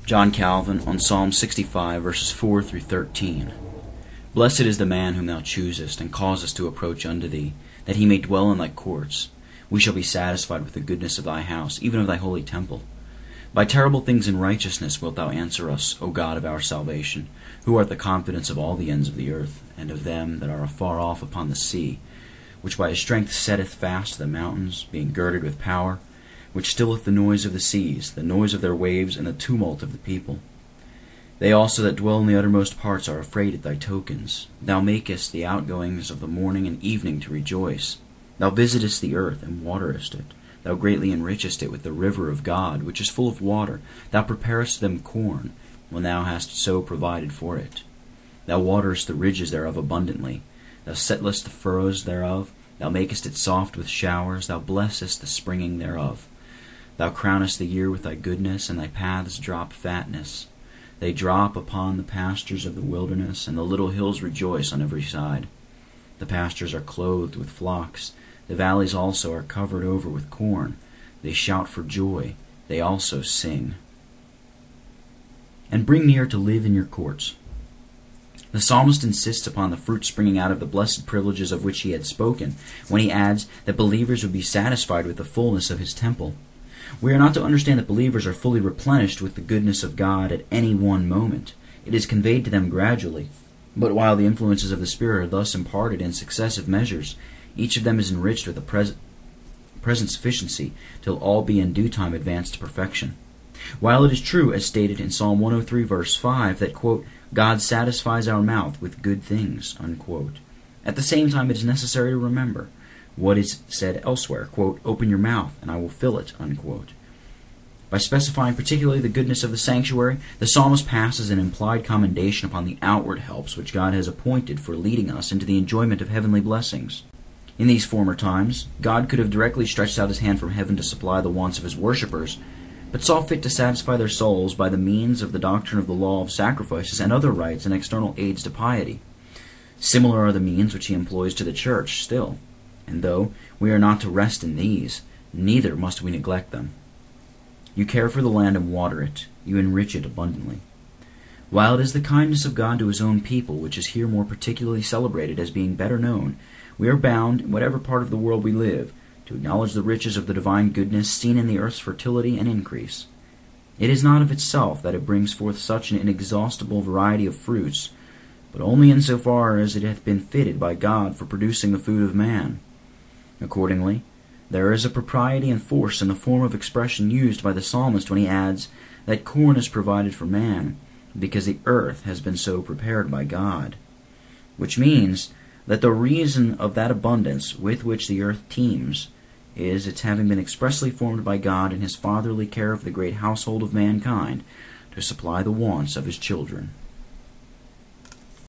John Calvin on Psalm 65, verses 4 through 13. Blessed is the man whom thou choosest, and causest to approach unto thee, that he may dwell in thy courts. We shall be satisfied with the goodness of thy house, even of thy holy temple. By terrible things in righteousness wilt thou answer us, O God of our salvation, who art the confidence of all the ends of the earth, and of them that are afar off upon the sea, which by his strength setteth fast the mountains, being girded with power, which stilleth the noise of the seas, the noise of their waves, and the tumult of the people. They also that dwell in the uttermost parts are afraid at thy tokens. Thou makest the outgoings of the morning and evening to rejoice. Thou visitest the earth, and waterest it. Thou greatly enrichest it with the river of God, which is full of water. Thou preparest them corn, when thou hast so provided for it. Thou waterest the ridges thereof abundantly. Thou settlest the furrows thereof. Thou makest it soft with showers. Thou blessest the springing thereof. Thou crownest the year with thy goodness, and thy paths drop fatness. They drop upon the pastures of the wilderness, and the little hills rejoice on every side. The pastures are clothed with flocks. The valleys also are covered over with corn. They shout for joy. They also sing. And bring near to live in your courts. The psalmist insists upon the fruit springing out of the blessed privileges of which he had spoken, when he adds that believers would be satisfied with the fullness of his temple. We are not to understand that believers are fully replenished with the goodness of God at any one moment. It is conveyed to them gradually. But while the influences of the Spirit are thus imparted in successive measures, each of them is enriched with a present sufficiency, till all be in due time advanced to perfection. While it is true, as stated in Psalm 103, verse 5, that, quote, God satisfies our mouth with good things, unquote, at the same time it is necessary to remember what is said elsewhere, quote, open your mouth, and I will fill it, unquote. By specifying particularly the goodness of the sanctuary, the psalmist passes an implied commendation upon the outward helps which God has appointed for leading us into the enjoyment of heavenly blessings. In these former times, God could have directly stretched out his hand from heaven to supply the wants of his worshippers, but saw fit to satisfy their souls by the means of the doctrine of the law of sacrifices and other rites and external aids to piety. Similar are the means which he employs to the church still. And though we are not to rest in these, neither must we neglect them. You care for the land and water it. You enrich it abundantly. While it is the kindness of God to his own people which is here more particularly celebrated as being better known, we are bound, in whatever part of the world we live, to acknowledge the riches of the divine goodness seen in the earth's fertility and increase. It is not of itself that it brings forth such an inexhaustible variety of fruits, but only in so far as it hath been fitted by God for producing the food of man. Accordingly, there is a propriety and force in the form of expression used by the psalmist when he adds that corn is provided for man, because the earth has been so prepared by God, which means that the reason of that abundance with which the earth teems is its having been expressly formed by God in his fatherly care of the great household of mankind to supply the wants of his children.